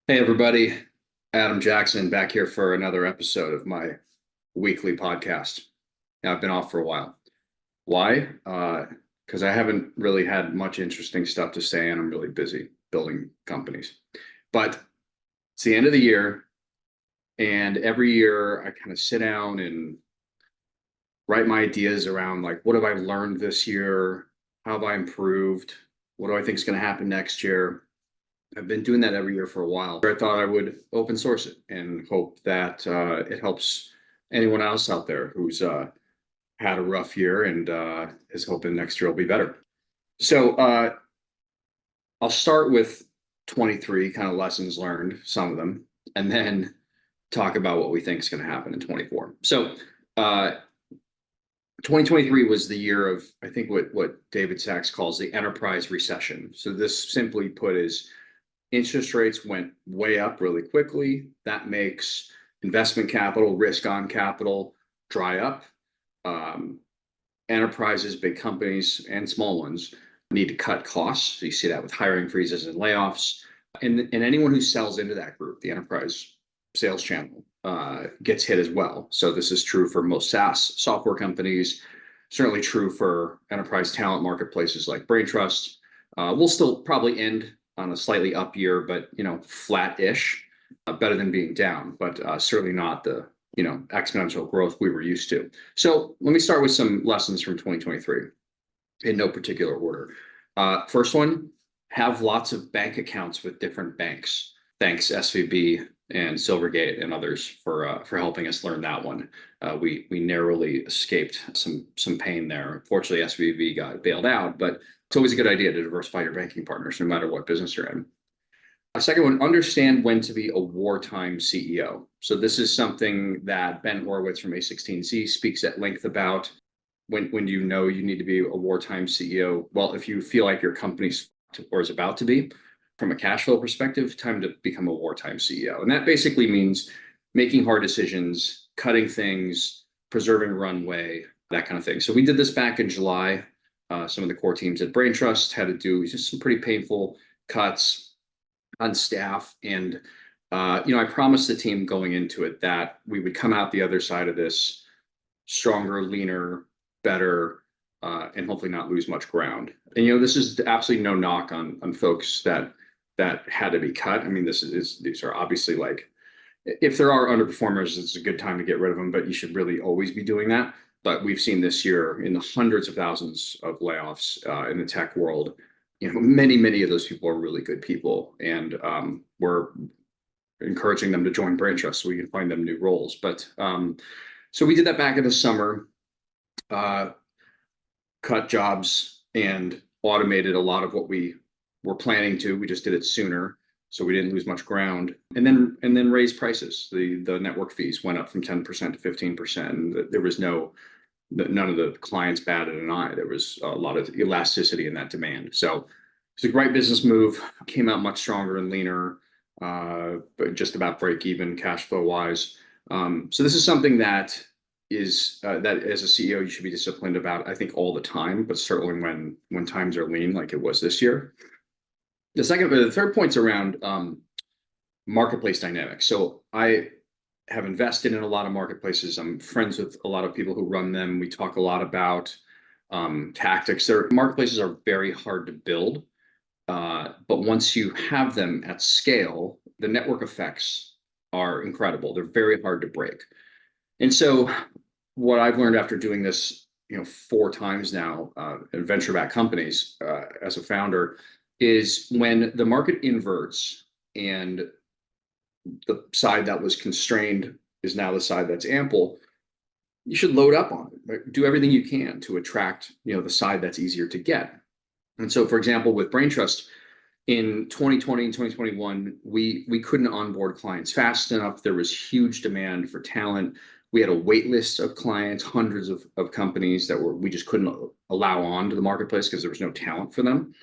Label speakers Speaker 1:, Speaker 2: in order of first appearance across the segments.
Speaker 1: Hey everybody, Adam Jackson back here for another episode of my weekly podcast. Now, I've been off for a while. Why? Because I haven't really had much interesting stuff to say, and I'm really busy building companies. But it's the end of the year, and every year I kind of sit down and write my ideas around like, what have I learned this year? How have I improved? What do I think is going to happen next year? I've been doing that every year for a while. I thought I would open source it and hope that it helps anyone else out there who's had a rough year and is hoping next year will be better. So I'll start with 23 kind of lessons learned, some of them, and then talk about what we think is going to happen in 24. So 2023 was the year of, I think, what David Sachs calls the enterprise recession. So this simply put is interest rates went way up really quickly. That makes investment capital, risk on capital dry up. Enterprises, big companies, and small ones need to cut costs. So you see that with hiring freezes and layoffs. And anyone who sells into that group, the enterprise sales channel, gets hit as well. So this is true for most SaaS software companies, certainly true for enterprise talent marketplaces like Braintrust. We'll still probably end on a slightly up year, but flat-ish, better than being down, but certainly not the exponential growth we were used to. So let me start with some lessons from 2023 in no particular order. First one, have lots of bank accounts with different banks. Thanks SVB and Silvergate and others for helping us learn that one. We narrowly escaped some pain there. Fortunately, SVB got bailed out, but it's always a good idea to diversify your banking partners, no matter what business you're in. Second one, understand when to be a wartime CEO. So this is something that Ben Horowitz from A16Z speaks at length about. When you know you need to be a wartime CEO, well, if you feel like your company's or is about to be, from a cash flow perspective, time to become a wartime CEO. And that basically means making hard decisions, cutting things, preserving runway, that kind of thing. So we did this back in July. Some of the core teams at Braintrust had to do just some pretty painful cuts on staff. And, I promised the team going into it that we would come out the other side of this stronger, leaner, better, and hopefully not lose much ground. And, this is absolutely no knock on folks that had to be cut. I mean, these are obviously like, if there are underperformers, it's a good time to get rid of them, but you should really always be doing that. But we've seen this year in the hundreds of thousands of layoffs in the tech world. Many of those people are really good people, and we're encouraging them to join Braintrust so we can find them new roles. But so we did that back in the summer, cut jobs and automated a lot of what we were planning to. We just did it sooner, so we didn't lose much ground, and then raise prices. The network fees went up from 10% to 15%. There was none of the clients batted an eye. There was a lot of elasticity in that demand. So it's a great business move. Came out much stronger and leaner, but just about break even cash flow wise. So this is something that is that as a CEO you should be disciplined about, I think, all the time, but certainly when times are lean like it was this year. The third point's around marketplace dynamics. So I have invested in a lot of marketplaces. I'm friends with a lot of people who run them. We talk a lot about tactics. Marketplaces are very hard to build, but once you have them at scale, the network effects are incredible. They're very hard to break. And so what I've learned after doing this, 4 times now in venture-backed companies as a founder, is when the market inverts and the side that was constrained is now the side that's ample, you should load up on it. Right? Do everything you can to attract, the side that's easier to get. And so, for example, with Braintrust, in 2020 and 2021, we couldn't onboard clients fast enough. There was huge demand for talent. We had a wait list of clients, hundreds of companies that we just couldn't allow on to the marketplace because there was no talent for them.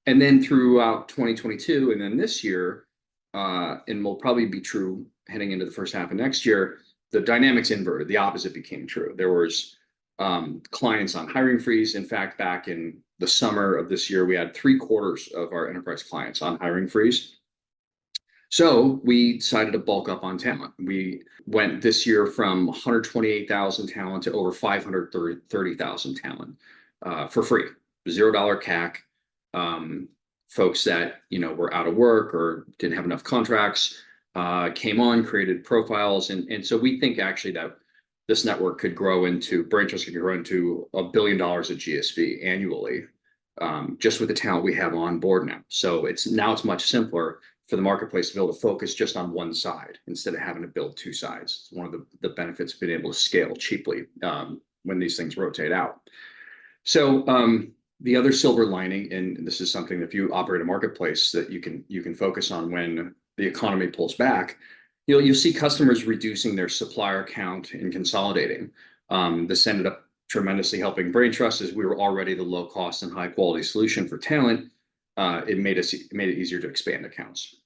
Speaker 1: And then throughout 2022 and then this year, and will probably be true heading into the first half of next year, the dynamics inverted. The opposite became true. There was clients on hiring freeze. In fact, back in the summer of this year, we had 3/4 of our enterprise clients on hiring freeze. So we decided to bulk up on talent. We went this year from 128,000 talent to over 530,000 talent for free, $0 CAC. Folks that were out of work or didn't have enough contracts came on, created profiles, and so we think actually that this network could grow into Braintrust could grow into $1 billion at GSV annually, just with the talent we have on board now. So it's much simpler for the marketplace to be able to focus just on one side instead of having to build two sides. It's one of the benefits of being able to scale cheaply when these things rotate out. So the other silver lining, and this is something if you operate a marketplace that you can focus on when the economy pulls back, you'll see customers reducing their supplier count and consolidating. This ended up tremendously helping Braintrust as we were already the low cost and high quality solution for talent. It made it easier to expand accounts.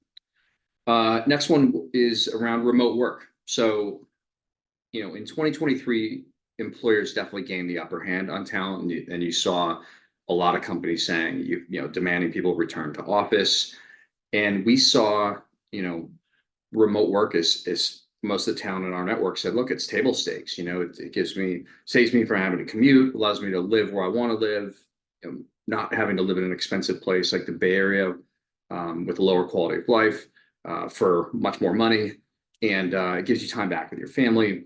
Speaker 1: Next one is around remote work. So, in 2023, employers definitely gained the upper hand on talent, and you saw a lot of companies saying, demanding people return to office, and we saw, remote work is most of the talent in our network said, look, it's table stakes. It saves me from having to commute, allows me to live where I want to live, not having to live in an expensive place like the Bay Area with a lower quality of life for much more money, and it gives you time back with your family.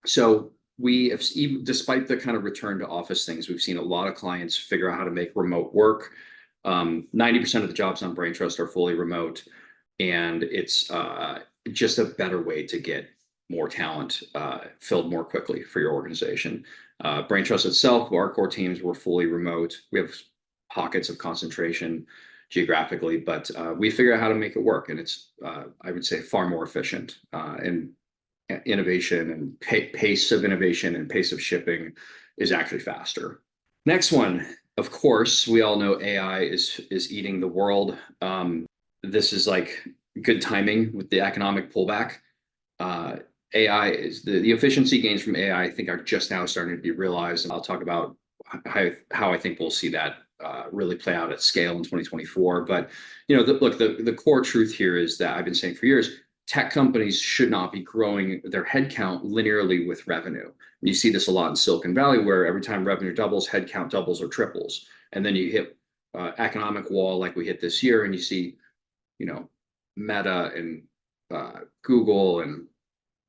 Speaker 1: So we have, even despite the kind of return to office things, we've seen a lot of clients figure out how to make remote work. 90% of the jobs on Braintrust are fully remote, and it's just a better way to get more talent filled more quickly for your organization. Braintrust itself, our core teams were fully remote. We have pockets of concentration geographically, but we figure out how to make it work, and it's I would say far more efficient, and innovation and pace of innovation and pace of shipping is actually faster. Next one, of course, we all know AI is eating the world. This is like good timing with the economic pullback. AI is the efficiency gains from AI, I think, are just now starting to be realized, and I'll talk about how I think we'll see that really play out at scale in 2024. But the core truth here is that I've been saying for years, tech companies should not be growing their headcount linearly with revenue. And you see this a lot in Silicon Valley, where every time revenue doubles, headcount doubles or triples, and then you hit economic wall like we hit this year, and you see, Meta and Google and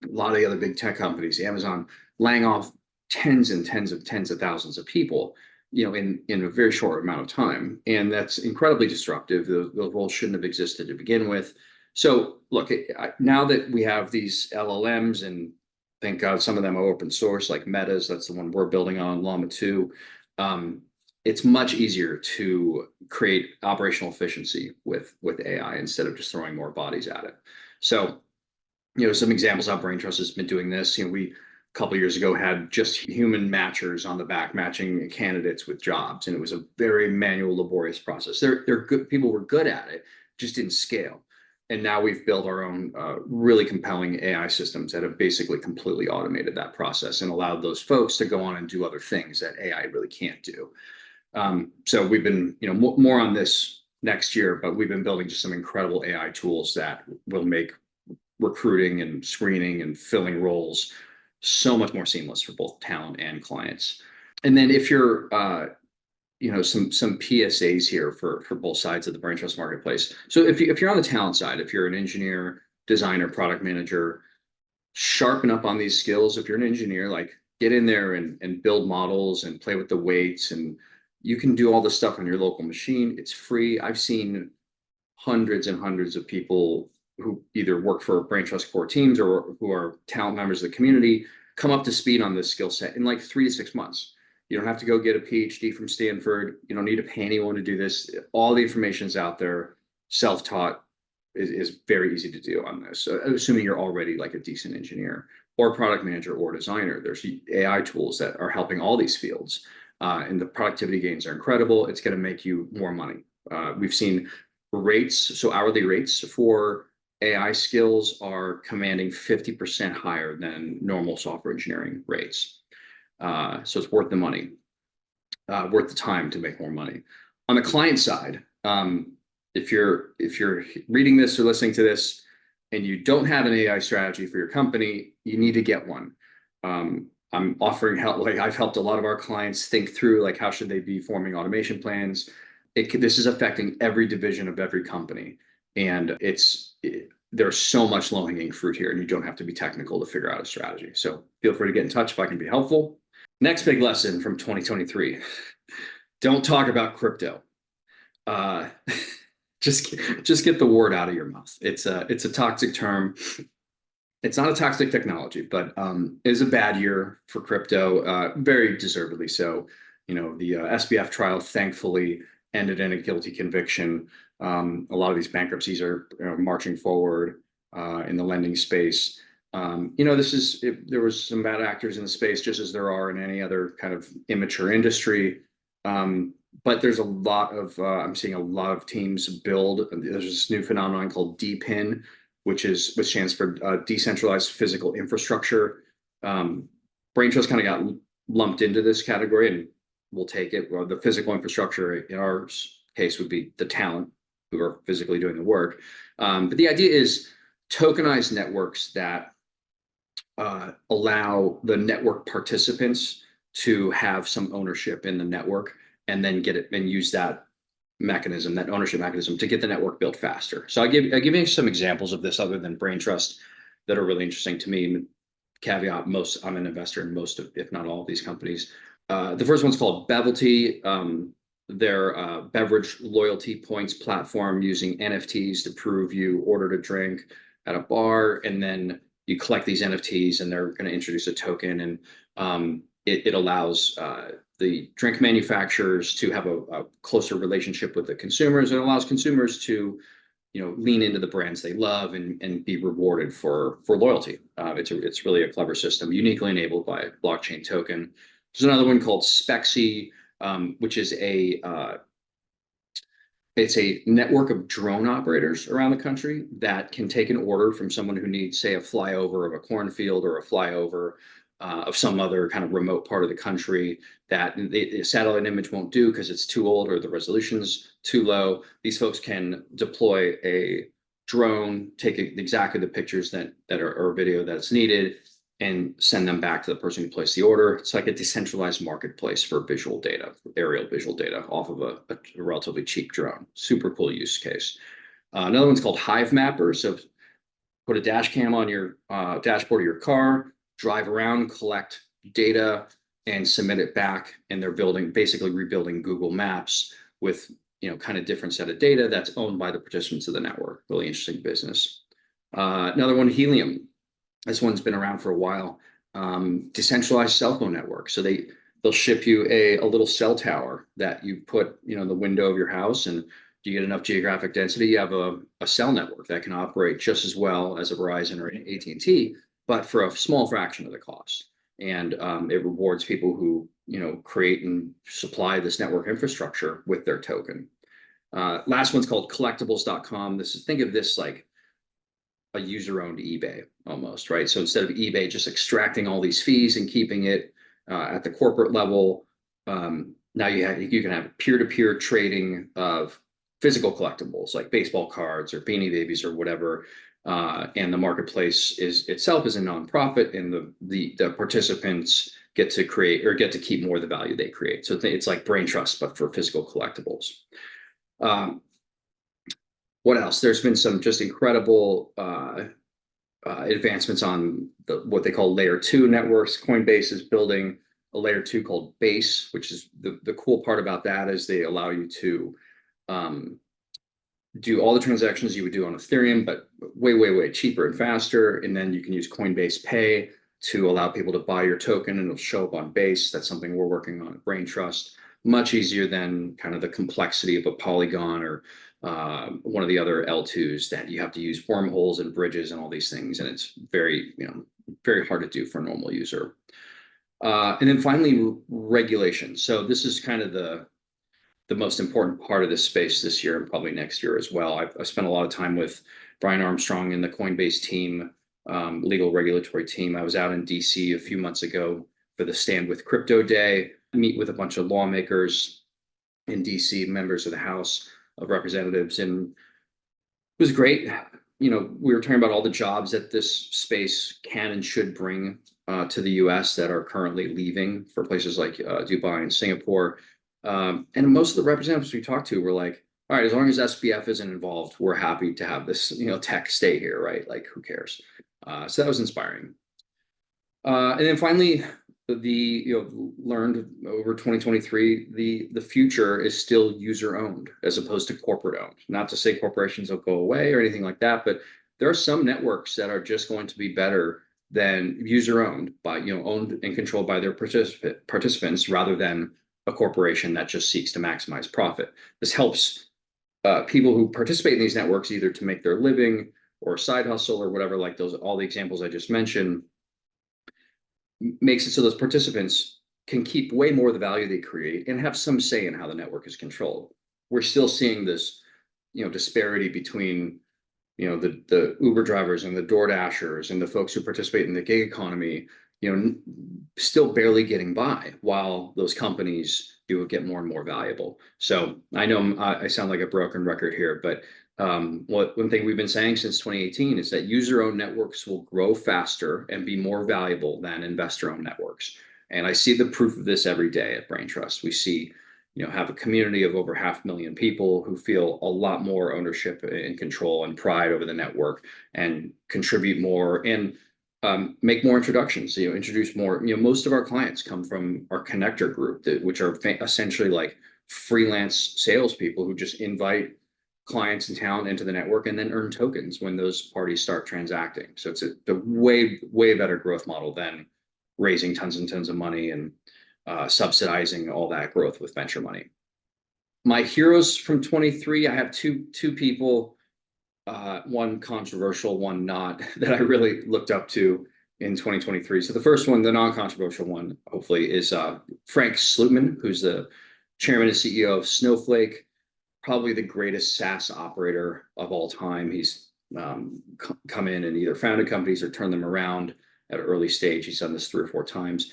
Speaker 1: a lot of the other big tech companies, Amazon, laying off tens of thousands of people, in a very short amount of time, and that's incredibly disruptive. Those roles shouldn't have existed to begin with. So look, now that we have these LLMs, and thank God some of them are open source, like Meta's, that's the one we're building on, Llama 2, it's much easier to create operational efficiency with AI instead of just throwing more bodies at it. So, some examples how Braintrust has been doing this. We a couple of years ago had just human matchers on the back matching candidates with jobs, and it was a very manual, laborious process. They're good, people were good at it, just didn't scale. And now we've built our own really compelling AI systems that have basically completely automated that process and allowed those folks to go on and do other things that AI really can't do. So we've been, more on this next year, but we've been building just some incredible AI tools that will make recruiting and screening and filling roles so much more seamless for both talent and clients. And then if you're some PSAs here for both sides of the Braintrust marketplace. So if you're on the talent side, if you're an engineer, designer, product manager, sharpen up on these skills. If you're an engineer, like, get in there and build models and play with the weights, and you can do all this stuff on your local machine. It's free. I've seen hundreds and hundreds of people who either work for Braintrust core teams or who are talent members of the community come up to speed on this skill set in like 3 to 6 months. You don't have to go get a PhD from Stanford. You don't need to pay anyone to do this. All the information is out there. Self-taught is very easy to do on this. So assuming you're already like a decent engineer or product manager or designer, there's AI tools that are helping all these fields. And the productivity gains are incredible. It's going to make you more money. We've seen rates, so hourly rates for AI skills are commanding 50% higher than normal software engineering rates. So it's worth the money, worth the time to make more money. On the client side, if you're reading this or listening to this and you don't have an AI strategy for your company, you need to get one. I'm offering help. Like I've helped a lot of our clients think through like how should they be forming automation plans. This is affecting every division of every company, and there's so much low-hanging fruit here, and you don't have to be technical to figure out a strategy. So feel free to get in touch if I can be helpful. Next big lesson from 2023: don't talk about crypto. Uh, just get the word out of your mouth. It's a toxic term. It's not a toxic technology, but it is a bad year for crypto, very deservedly so. The SBF trial thankfully ended in a guilty conviction. A lot of these bankruptcies are marching forward in the lending space. There was some bad actors in the space, just as there are in any other kind of immature industry. But there's a lot of I'm seeing a lot of teams build. There's this new phenomenon called DPIN, which stands for decentralized physical infrastructure. Brain Trust kind of got lumped into this category, and we'll take it. Well, the physical infrastructure in our case would be the talent who are physically doing the work. But the idea is tokenized networks that allow the network participants to have some ownership in the network, and then get it and use that ownership mechanism to get the network built faster. So I give you some examples of this other than Brain Trust that are really interesting to me. Caveat: I'm an investor in most of, if not all of these companies. The first one's called Bevelty. They're a beverage loyalty points platform using NFTs to prove you ordered a drink at a bar, and then you collect these NFTs, and they're going to introduce a token, and it allows the drink manufacturers to have a closer relationship with the consumers. It allows consumers to, lean into the brands they love and be rewarded for loyalty. It's really a clever system, uniquely enabled by a blockchain token. There's another one called Spexy, which is it's a network of drone operators around the country that can take an order from someone who needs, say, a flyover of a cornfield or a flyover of some other kind of remote part of the country that the satellite image won't do because it's too old or the resolution's too low. These folks can deploy a drone, take exactly the pictures that are or video that's needed, and send them back to the person who placed the order. It's like a decentralized marketplace for visual data, aerial visual data off of a relatively cheap drone. Super cool use case. Another one's called Hive Mapper. So put a dash cam on your dashboard of your car, drive around, collect data, and submit it back. And they're basically rebuilding Google Maps with kind of different set of data that's owned by the participants of the network. Really interesting business. Another one, Helium. This one's been around for a while. Decentralized cell phone network. So they'll ship you a little cell tower that you put in the window of your house, and you get enough geographic density, you have a cell network that can operate just as well as a Verizon or an AT&T, but for a small fraction of the cost. And it rewards people who create and supply this network infrastructure with their token. Last one's called collectibles.com. Think of this like a user-owned eBay almost, right? So instead of eBay just extracting all these fees and keeping it at the corporate level, now you can have peer-to-peer trading of physical collectibles like baseball cards or Beanie Babies or whatever, and the marketplace itself is a nonprofit, and the participants get to create or get to keep more of the value they create. So it's like Brain Trust but for physical collectibles. What else? There's been some just incredible advancements on what they call layer 2 networks. Coinbase is building a layer 2 called Base, which is the cool part about that is they allow you to do all the transactions you would do on Ethereum, but way cheaper and faster. And then you can use Coinbase Pay to allow people to buy your token, and it'll show up on Base. That's something we're working on at Brain Trust. Much easier than kind of the complexity of a Polygon or one of the other L2s that you have to use wormholes and bridges and all these things, and it's very hard to do for a normal user. And then finally, regulation. So this is kind of the most important part of this space this year and probably next year as well. I've spent a lot of time with Brian Armstrong and the Coinbase team, legal regulatory team. I was out in DC a few months ago for the Stand with Crypto Day, meet with a bunch of lawmakers in DC, members of the House, of representatives, and it was great. You know, we were talking about all the jobs that this space can and should bring to the U.S. that are currently leaving for places like Dubai and Singapore. And most of the representatives we talked to were like, "All right, as long as SPF isn't involved, we're happy to have this, tech stay here, right? Like, who cares?" So that was inspiring. And then finally, learned over 2023, the future is still user owned as opposed to corporate owned. Not to say corporations will go away or anything like that, but there are some networks that are just going to be better than user owned by, owned and controlled by their participants rather than a corporation that just seeks to maximize profit. This helps people who participate in these networks either to make their living or side hustle or whatever, like those, all the examples I just mentioned, makes it so those participants can keep way more of the value they create and have some say in how the network is controlled. We're still seeing this, disparity between, the Uber drivers and the Door Dashers and the folks who participate in the gig economy, still barely getting by while those companies do get more and more valuable. So I know I sound like a broken record here, but one thing we've been saying since 2018 is that user-owned networks will grow faster and be more valuable than investor-owned networks. And I see the proof of this every day at Brain Trust. We see, have a community of over 500,000 people who feel a lot more ownership and control and pride over the network and contribute more and make more introductions, introduce more. Most of our clients come from our connector group, which are essentially like freelance salespeople who just invite clients and talent into the network and then earn tokens when those parties start transacting. So it's a way, way better growth model than raising tons and tons of money and subsidizing all that growth with venture money. My heroes from 23, I have two people, one controversial, one not, that I really looked up to in 2023. So the first one, the non-controversial one, hopefully, is Frank Slootman, who's the chairman and CEO of Snowflake, probably the greatest SaaS operator of all time. He's come in and either founded companies or turned them around at an early stage. He's done this 3 or 4 times.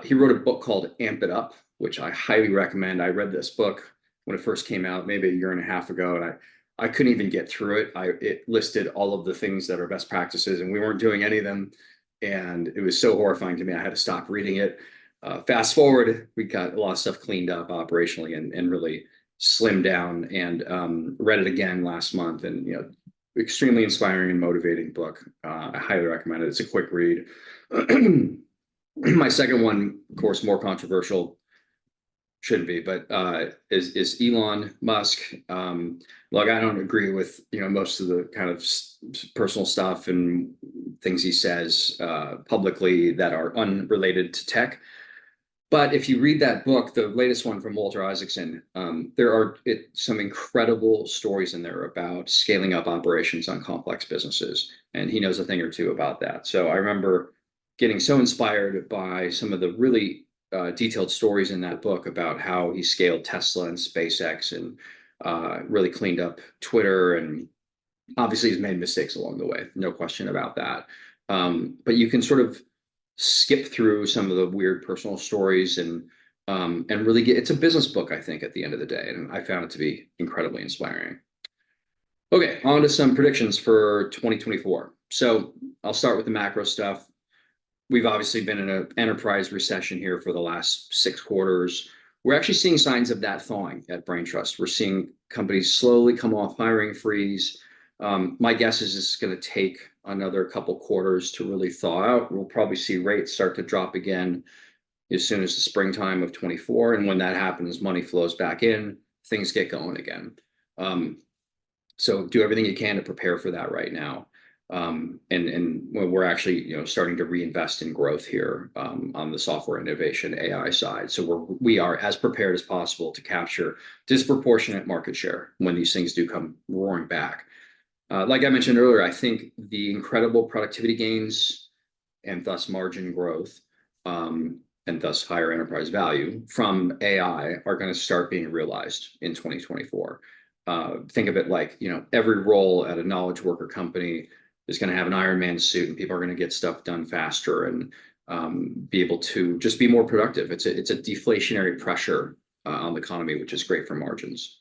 Speaker 1: He wrote a book called Amp It Up, which I highly recommend. I read this book when it first came out, maybe a year and a half ago, and I couldn't even get through it. It listed all of the things that are best practices, and we weren't doing any of them. And it was so horrifying to me, I had to stop reading it. Fast forward, we got a lot of stuff cleaned up operationally and really slimmed down, and read it again last month. And, extremely inspiring and motivating book. I highly recommend it. It's a quick read. My second one, of course, more controversial, shouldn't be, but is Elon Musk. Look, I don't agree with most of the kind of personal stuff and things he says publicly that are unrelated to tech. But if you read that book, the latest one from Walter Isaacson, there are some incredible stories in there about scaling up operations on complex businesses, and he knows a thing or two about that. So I remember getting so inspired by some of the really detailed stories in that book about how he scaled Tesla and SpaceX and really cleaned up Twitter. And obviously he's made mistakes along the way, no question about that. But you can sort of skip through some of the weird personal stories and really it's a business book, I think, at the end of the day. And I found it to be incredibly inspiring. Okay, on to some predictions for 2024. So I'll start with the macro stuff. We've obviously been in an enterprise recession here for the last 6 quarters. We're actually seeing signs of that thawing at Brain Trust. We're seeing companies slowly come off hiring freeze. My guess is it's going to take another couple quarters to really thaw out. We'll probably see rates start to drop again as soon as the springtime of 24. And when that happens, money flows back in, things get going again. So do everything you can to prepare for that right now. And we're actually starting to reinvest in growth here on the software innovation AI side. So we are as prepared as possible to capture disproportionate market share when these things do come roaring back. Like I mentioned earlier, I think the incredible productivity gains and thus margin growth and thus higher enterprise value from AI are going to start being realized in 2024. Think of it like, every role at a knowledge worker company is going to have an Iron Man suit, and people are going to get stuff done faster and be able to just be more productive. It's a deflationary pressure on the economy, which is great for margins.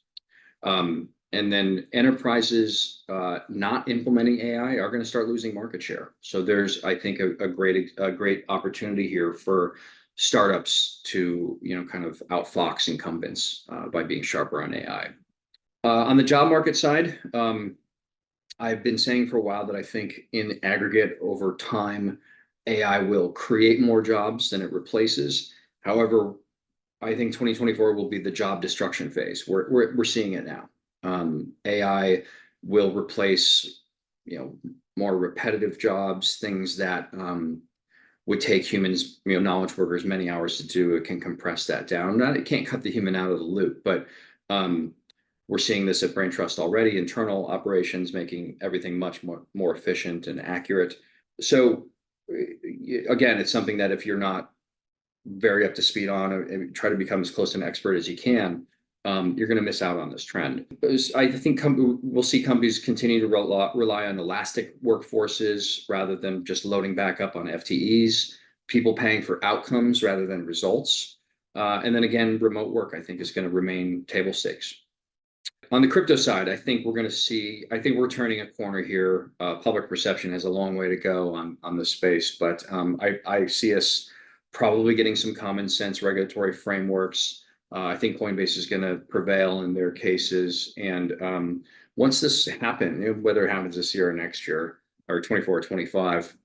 Speaker 1: And then enterprises not implementing AI are going to start losing market share. So there's, I think, a great opportunity here for startups to, kind of outfox incumbents by being sharper on AI. On the job market side, I've been saying for a while that I think in aggregate over time, AI will create more jobs than it replaces. However, I think 2024 will be the job destruction phase. We're seeing it now. AI will replace, more repetitive jobs, things that would take humans, knowledge workers, many hours to do. It can compress that down. It can't cut the human out of the loop, but we're seeing this at Brain Trust already. Internal operations making everything much more efficient and accurate. So again, it's something that if you're not very up to speed on, and try to become as close to an expert as you can, you're going to miss out on this trend. I think we'll see companies continue to rely on elastic workforces rather than just loading back up on FTEs, people paying for outcomes rather than results. And then again, remote work, I think, is going to remain table stakes. On the crypto side, I think we're turning a corner here. Public perception has a long way to go on this space, but I see us probably getting some common sense regulatory frameworks. I think Coinbase is going to prevail in their cases. And once this happens, whether it happens this year or next year, or 24 or 25,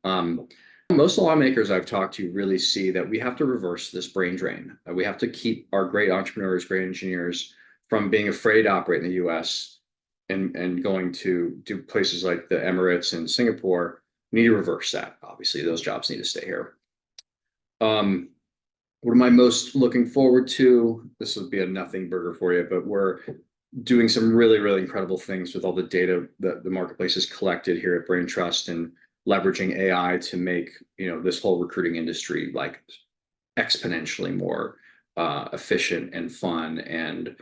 Speaker 1: most lawmakers I've talked to really see that we have to reverse this brain drain. We have to keep our great entrepreneurs, great engineers from being afraid to operate in the US and going to do places like the Emirates and Singapore. We need to reverse that. Obviously, those jobs need to stay here. What am I most looking forward to? This will be a nothing burger for you, but we're doing some really, really incredible things with all the data that the marketplace has collected here at Brain Trust and leveraging AI to make, this whole recruiting industry like exponentially more efficient and fun and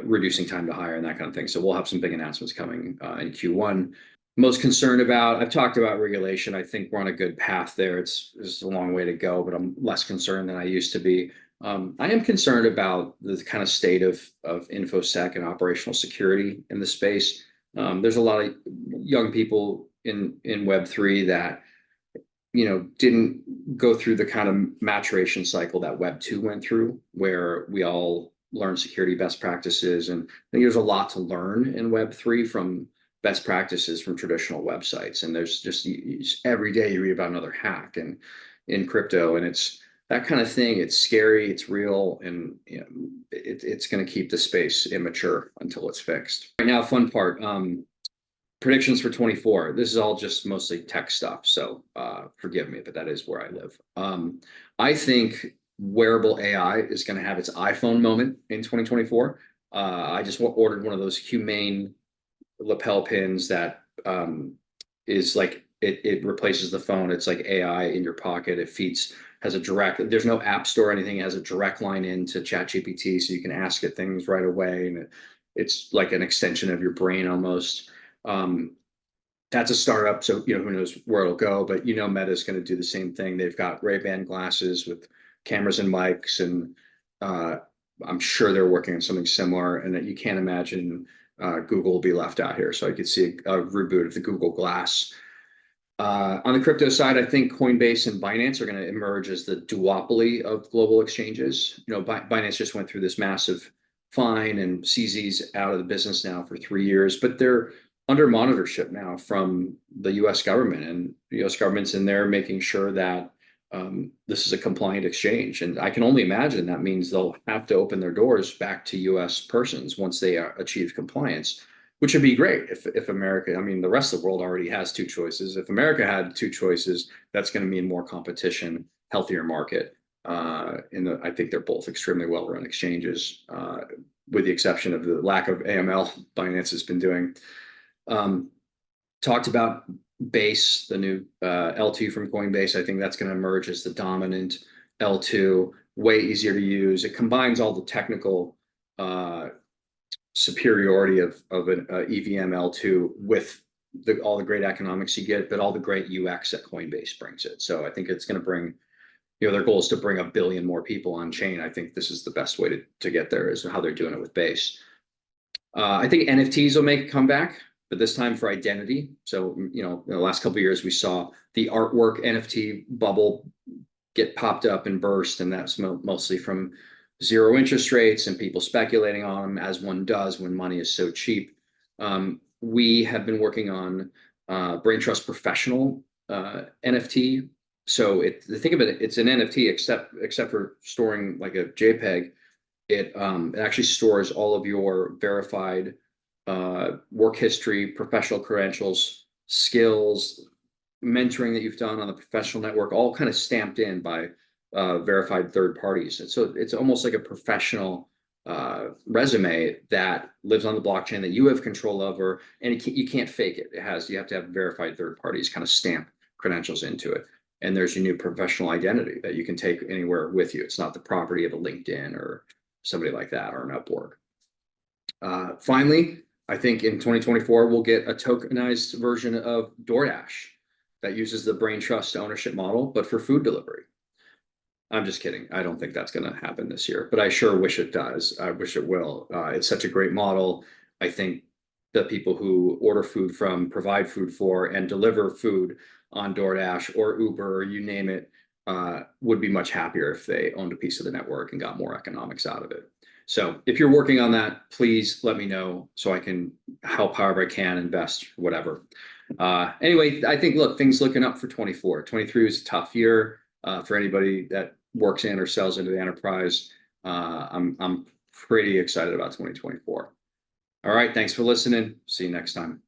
Speaker 1: reducing time to hire and that kind of thing. So we'll have some big announcements coming in Q1. Most concerned about, I've talked about regulation. I think we're on a good path there. It's a long way to go, but I'm less concerned than I used to be. I am concerned about the kind of state of InfoSec and operational security in the space. There's a lot of young people in Web3 that, didn't go through the kind of maturation cycle that Web2 went through, where we all learn security best practices. And I think there's a lot to learn in Web3 from best practices from traditional websites. And there's just every day you read about another hack and in crypto, and it's that kind of thing. It's scary, it's real, and it's going to keep the space immature until it's fixed. Right now, fun part, predictions for 24. This is all just mostly tech stuff, so forgive me, but that is where I live. I think wearable AI is going to have its iPhone moment in 2024. I just ordered one of those humane lapel pins that is like it replaces the phone. It's like AI in your pocket. It has a direct, there's no app store or anything. It has a direct line into ChatGPT, so you can ask it things right away, and it's like an extension of your brain almost. That's a startup, so who knows where it'll go, but Meta's going to do the same thing. They've got Ray-Ban glasses with cameras and mics, and I'm sure they're working on something similar, and that you can't imagine Google will be left out here. So I could see a reboot of the Google Glass. On the crypto side, I think Coinbase and Binance are going to emerge as the duopoly of global exchanges. Binance just went through this massive fine, and CZ's out of the business now for 3 years, but they're under monitorship now from the US government, and the US government's in there making sure that this is a compliant exchange. And I can only imagine that means they'll have to open their doors back to US persons once they achieve compliance, which would be great if America, the rest of the world already has two choices. If America had two choices, that's going to mean more competition, healthier market. I think they're both extremely well-run exchanges, with the exception of the lack of AML Binance has been doing. Talked about Base, the new L2 from Coinbase. I think that's going to emerge as the dominant L2, way easier to use. It combines all the technical superiority of an EVM L2 with all the great economics you get, but all the great UX that Coinbase brings it. So I think it's going to bring, their goal is to bring 1 billion more people on chain. I think this is the best way to get there, is how they're doing it with Base. I think NFTs will make a comeback, but this time for identity. So, you know, in the last couple of years, we saw the artwork NFT bubble get popped up and burst, and that's mostly from zero interest rates and people speculating on them, as one does when money is so cheap. We have been working on Brain Trust Professional NFT. So think of it, it's an NFT except for storing like a JPEG. It actually stores all of your verified work history, professional credentials, skills, mentoring that you've done on the professional network, all kind of stamped in by verified third parties. And so it's almost like a professional resume that lives on the blockchain that you have control over, and you can't fake it. You have to have verified third parties kind of stamp credentials into it. And there's your new professional identity that you can take anywhere with you. It's not the property of a LinkedIn or somebody like that, or an Upwork. Finally, I think in 2024, we'll get a tokenized version of DoorDash that uses the brain trust ownership model, but for food delivery. I'm just kidding. I don't think that's going to happen this year, but I sure wish it does. I wish it will. It's such a great model. I think the people who order food from, provide food for, and deliver food on DoorDash or Uber, or you name it, would be much happier if they owned a piece of the network and got more economics out of it. So if you're working on that, please let me know so I can help however I can, invest, whatever. Anyway, I think, look, things looking up for 24. 23 was a tough year for anybody that works in or sells into the enterprise. I'm pretty excited about 2024. All right, thanks for listening. See you next time.